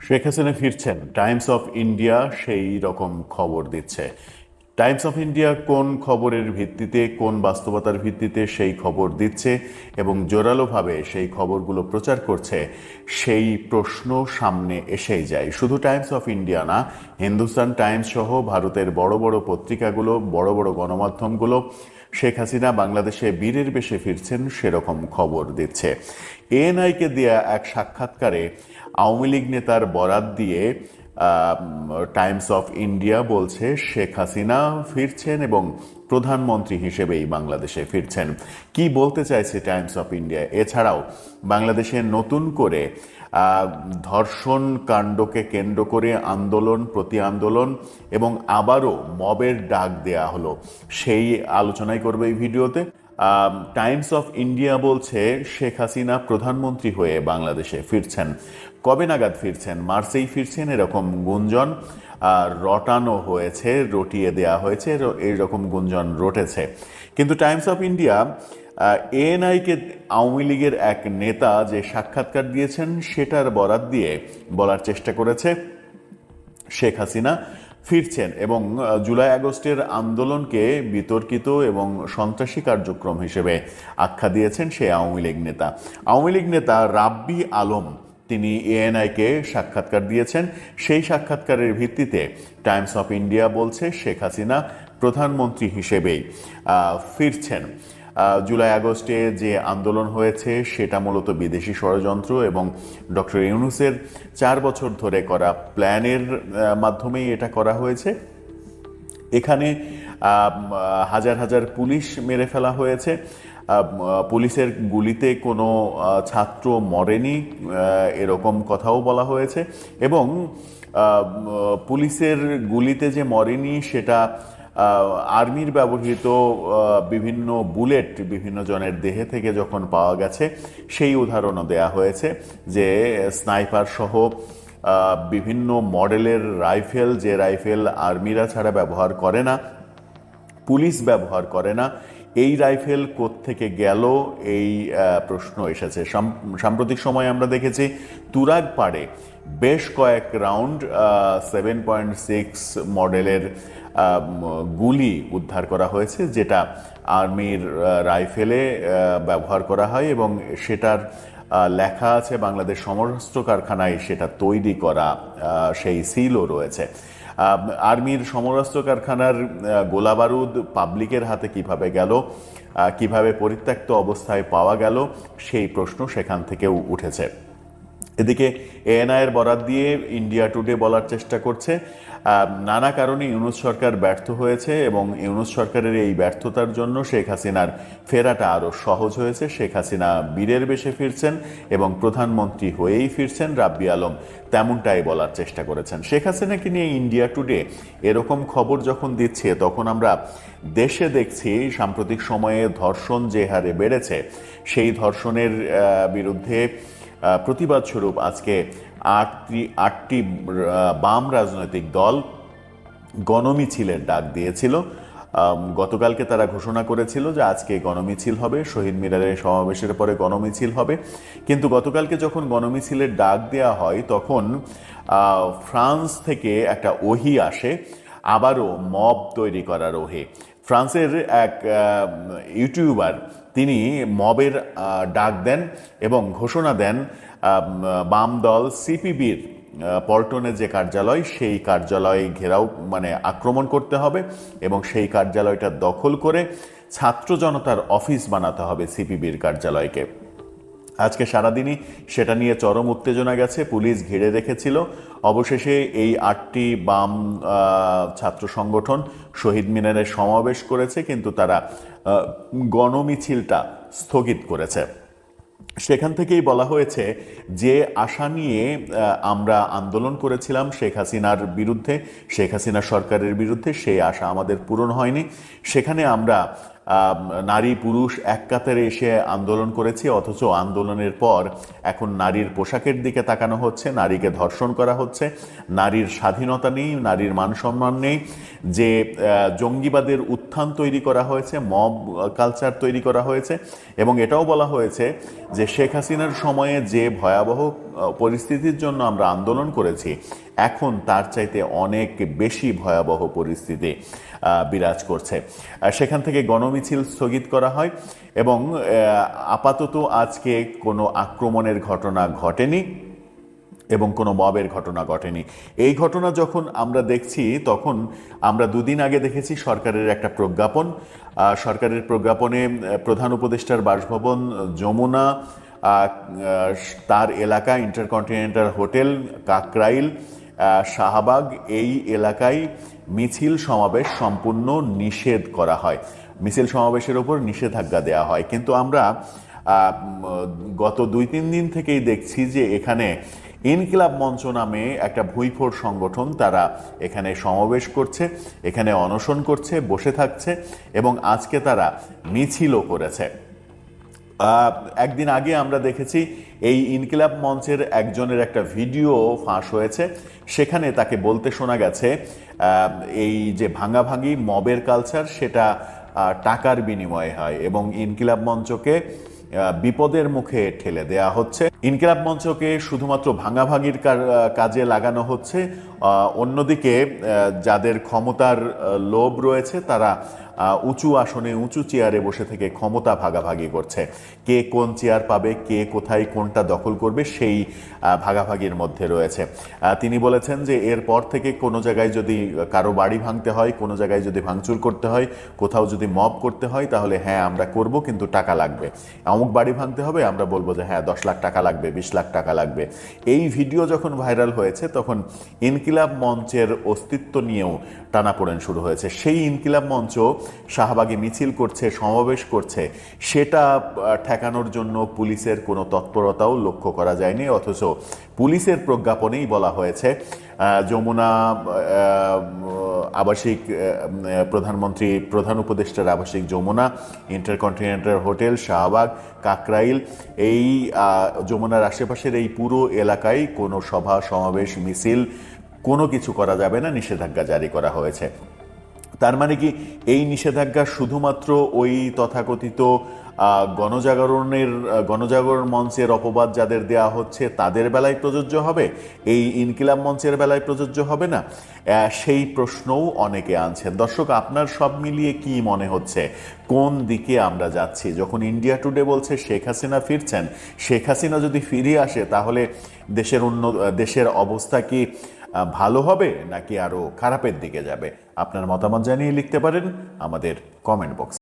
শেখ হাসিনা ফিরছেন, Times of India সেই রকম খবর দিচ্ছে। টাইমস অফ ইন্ডিয়া কোন খবরের ভিত্তিতে, কোন বাস্তবতার ভিত্তিতে সেই খবর দিচ্ছে এবং জোরালোভাবে সেই খবরগুলো প্রচার করছে, সেই প্রশ্ন সামনে এসেই যায়। শুধু টাইমস অফ ইন্ডিয়া না, হিন্দুস্তান টাইমস সহ ভারতের বড় বড় পত্রিকাগুলো, বড় বড় গণমাধ্যমগুলো শেখ হাসিনা বাংলাদেশে বীরের বেশে ফিরছেন সেরকম খবর দিচ্ছে। এএনআইকে দেয়া এক সাক্ষাৎকারে আওয়ামী লীগ নেতার বরাত দিয়ে টাইমস অফ ইন্ডিয়া বলছে শেখ হাসিনা ফিরছেন এবং প্রধানমন্ত্রী হিসেবেই বাংলাদেশে ফিরছেন। কি বলতে চাইছে টাইমস অফ ইন্ডিয়া? এছাড়াও বাংলাদেশে নতুন করে ধর্ষণ কাণ্ডকে কেন্দ্র করে আন্দোলন, প্রতি আন্দোলন এবং আবারও মবের ডাক দেয়া হলো, সেই আলোচনাই করবে এই ভিডিওতে। টাইমস অফ ইন্ডিয়া বলছে শেখ হাসিনা প্রধানমন্ত্রী হয়ে বাংলাদেশে ফিরছেন। কবে নাগাদ ফিরছেন? মার্চেই ফিরছেন এরকম গুঞ্জন রটানো হয়েছে, রটিয়ে দেয়া হয়েছে, এইরকম গুঞ্জন রটেছে। কিন্তু টাইমস অফ ইন্ডিয়া এএনআইকে আওয়ামী লীগের এক নেতা যে সাক্ষাৎকার দিয়েছেন সেটার বরাত দিয়ে বলার চেষ্টা করেছে শেখ হাসিনা ফিরছেন এবং জুলাই আগস্টের আন্দোলনকে বিতর্কিত এবং সন্ত্রাসী কার্যক্রম হিসেবে আখ্যা দিয়েছেন সে আওয়ামী লীগ নেতা। আওয়ামী লীগ নেতা রাব্বি আলম তিনি এএনআইকে সাক্ষাৎকার দিয়েছেন। সেই সাক্ষাৎকারের ভিত্তিতে টাইমস অফ ইন্ডিয়া বলছে শেখ হাসিনা প্রধানমন্ত্রী হিসেবেই ফিরছেন। জুলাই আগস্টে যে আন্দোলন হয়েছে সেটা মূলত বিদেশি ষড়যন্ত্র এবং ডক্টর ইউনূসের 4 বছর ধরে করা প্ল্যানের মাধ্যমেই এটা করা হয়েছে। এখানে হাজার হাজার পুলিশ মেরে ফেলা হয়েছে। পুলিশের গুলিতে কোনো ছাত্র মরেনি এরকম কথাও বলা হয়েছে এবং পুলিশের গুলিতে যে মরেনি সেটা আর্মির ব্যবহৃত বিভিন্ন বুলেট বিভিন্ন জনের দেহে থেকে যখন পাওয়া গেছে সেই উদাহরণও দেয়া হয়েছে যে স্নাইপার সহ বিভিন্ন মডেলের রাইফেল, যে রাইফেল আর্মিরা ছাড়া ব্যবহার করে না, পুলিশ ব্যবহার করে না, এই রাইফেল কোত্থেকে গেল এই প্রশ্ন এসেছে। সাম্প্রতিক সময়ে আমরা দেখেছি তুরাগ পাড়ে বেশ কয়েক রাউন্ড 7.6 মডেলের গুলি উদ্ধার করা হয়েছে, যেটা আর্মির রাইফেলে ব্যবহার করা হয় এবং সেটার লেখা আছে বাংলাদেশ সমরাস্ত্র কারখানায় সেটা তৈরি করা, সেই সিলও রয়েছে। আর্মির সমরাস্ত্র কারখানার গোলাবারুদ পাবলিকের হাতে কিভাবে গেল, কিভাবে পরিত্যক্ত অবস্থায় পাওয়া গেল, সেই প্রশ্ন সেখান থেকেও উঠেছে। এদিকে এএনআইয়ের বরাত দিয়ে ইন্ডিয়া টুডে বলার চেষ্টা করছে নানা কারণে ইউনূস সরকার ব্যর্থ হয়েছে এবং ইউনূস সরকারের এই ব্যর্থতার জন্য শেখ হাসিনার ফেরাটা আরও সহজ হয়েছে। শেখ হাসিনা বীরের বেশে ফিরছেন এবং প্রধানমন্ত্রী হয়েই ফিরছেন। রাব্বি আলম তেমনটাই বলার চেষ্টা করেছেন। শেখ হাসিনাকে নিয়ে ইন্ডিয়া টুডে এরকম খবর যখন দিচ্ছে তখন আমরা দেশে দেখছি সাম্প্রতিক সময়ে ধর্ষণ যে হারে বেড়েছে, সেই ধর্ষণের বিরুদ্ধে প্রতিবাদ স্বরূপ আজকে আটটি বাম রাজনৈতিক দল গণমিছিলের ডাক দিয়েছিল। গতকালকে তারা ঘোষণা করেছিল যে আজকে গণমিছিল হবে, শহীদ মিনারের সমাবেশের পরে গণমিছিল হবে। কিন্তু গতকালকে যখন গণমিছিলের ডাক দেওয়া হয় তখন ফ্রান্স থেকে একটা ওহি আসে, আবারও মব তৈরি করার ওহি। ফ্রান্সের এক ইউটিউবার তিনি মবের ডাক দেন এবং ঘোষণা দেন বাম দল সিপিবির পল্টনে যে কার্যালয়, সেই কার্যালয় ঘেরাও আক্রমণ করতে হবে এবং সেই কার্যালয়টা দখল করে ছাত্র জনতার অফিস বানাতে হবে সিপিবির কার্যালয়কে। আজকে সারাদিনই সেটা নিয়ে চরম উত্তেজনা গেছে, পুলিশ ঘিরে রেখেছিল। অবশেষে এই 8টি বাম ছাত্র সংগঠন শহীদ মিনারে সমাবেশ করেছে, কিন্তু তারা গণমিছিলটা স্থগিত করেছে। সেখান থেকেই বলা হয়েছে যে আশা নিয়ে আমরা আন্দোলন করেছিলাম শেখ হাসিনার বিরুদ্ধে, শেখ হাসিনা সরকারের বিরুদ্ধে, সেই আশা আমাদের পূরণ হয়নি। সেখানে আমরা নারী পুরুষ এক কাতারে এসে আন্দোলন করেছি, অথচ আন্দোলনের পর এখন নারীর পোশাকের দিকে তাকানো হচ্ছে, নারীকে ধর্ষণ করা হচ্ছে, নারীর স্বাধীনতা নেই, নারীর মান সম্মান নেই। যে জঙ্গিবাদের উত্থান তৈরি করা হয়েছে, মব কালচার তৈরি করা হয়েছে, এবং এটাও বলা হয়েছে যে শেখ হাসিনার সময়ে যে ভয়াবহ পরিস্থিতির জন্য আমরা আন্দোলন করেছি, এখন তার চাইতে অনেক বেশি ভয়াবহ পরিস্থিতি বিরাজ করছে। সেখান থেকে গণমিছিল স্থগিত করা হয় এবং আপাতত আজকে কোনো আক্রমণের ঘটনা ঘটেনি এবং কোনো মবের ঘটনা ঘটেনি। এই ঘটনা যখন আমরা দেখছি, তখন আমরা দুদিন আগে দেখেছি সরকারের একটা প্রজ্ঞাপন। সরকারের প্রজ্ঞাপনে প্রধান উপদেষ্টার বাসভবন যমুনা, তার এলাকা ইন্টারকন্টিনেন্টাল হোটেল, কাকরাইল, শাহবাগ, এই এলাকায় মিছিল সমাবেশ সম্পূর্ণ নিষেধ করা হয়, মিছিল সমাবেশের ওপর নিষেধাজ্ঞা দেওয়া হয়। কিন্তু আমরা গত 2-3 দিন থেকেই দেখছি যে এখানে ইনকিলাব মঞ্চ নামে একটা ভুঁইফোড় সংগঠন, তারা এখানে সমাবেশ করছে, এখানে অনশন করছে, বসে থাকছে, এবং আজকে তারা মিছিলও করেছে। একদিন আগে আমরা দেখেছি এই ইনকিলাব মঞ্চের একজনের একটা ভিডিও ফাঁস হয়েছে, সেখানে তাকে বলতে শোনা গেছে এই যে ভাঙাভাঙি মবের কালচার, সেটা টাকার বিনিময়ে হয় এবং ইনকিলাব মঞ্চকে বিপদের মুখে ঠেলে দেয়া হচ্ছে। ইনকিলাব মঞ্চকে শুধুমাত্র ভাঙাভাঙির কাজে লাগানো হচ্ছে, অন্যদিকে যাদের ক্ষমতার লোভ রয়েছে তারা উঁচু আসনে উঁচু চেয়ারে বসে থেকে ক্ষমতা ভাগাভাগি করছে। কে কোন চেয়ার পাবে, কে কোথায় কোনটা দখল করবে, সেই ভাগাভাগির মধ্যে রয়েছে। তিনি বলেছেন যে এরপর থেকে কোনো জায়গায় যদি কারো বাড়ি ভাঙতে হয়, কোনো জায়গায় যদি ভাঙচুর করতে হয়, কোথাও যদি মব করতে হয়, তাহলে হ্যাঁ আমরা করব, কিন্তু টাকা লাগবে। অমুক বাড়ি ভাঙতে হবে, আমরা বলবো যে হ্যাঁ 10 লাখ টাকা লাগবে, 20 লাখ টাকা লাগবে। এই ভিডিও যখন ভাইরাল হয়েছে, তখন ইনকিলাব মঞ্চের অস্তিত্ব নিয়েও টানাপোড়েন শুরু হয়েছে। সেই ইনকিলাব মঞ্চ শাহবাগে মিছিল করছে, সমাবেশ করছে, সেটা ঠেকানোর জন্য পুলিশের কোনো তৎপরতাও লক্ষ্য করা যায়নি, অথচ পুলিশের প্রজ্ঞাপনেই বলা হয়েছে যমুনা আবাসিক প্রধানমন্ত্রী প্রধান উপদেষ্টার আবাসিক যমুনা, ইন্টারকন্টিনেন্টাল হোটেল, শাহবাগ, কাকরাইল, এই যমুনার আশেপাশের এই পুরো এলাকায় কোনো সভা সমাবেশ মিছিল কোনো কিছু করা যাবে না, নিষেধাজ্ঞা জারি করা হয়েছে। তার মানে কি এই নিষেধাজ্ঞা শুধুমাত্র ওই তথাকথিত গণজাগরণ মঞ্চের অপবাদ যাদের দেয়া হচ্ছে তাদের বেলায় প্রযোজ্য হবে, এই ইনকিলাব মঞ্চের বেলায় প্রযোজ্য হবে না? সেই প্রশ্নও অনেকে আনছেন। দর্শক, আপনার সব মিলিয়ে কি মনে হচ্ছে, কোন দিকে আমরা যাচ্ছি? যখন ইন্ডিয়া টুডে বলছে শেখ হাসিনা ফিরছেন, শেখ হাসিনা যদি ফিরে আসে তাহলে দেশের অবস্থা কি ভালো হবে নাকি আরো খারাপের দিকে যাবে? আপনার মতামত জানিয়ে লিখতে পারেন আমাদের কমেন্ট বক্সে।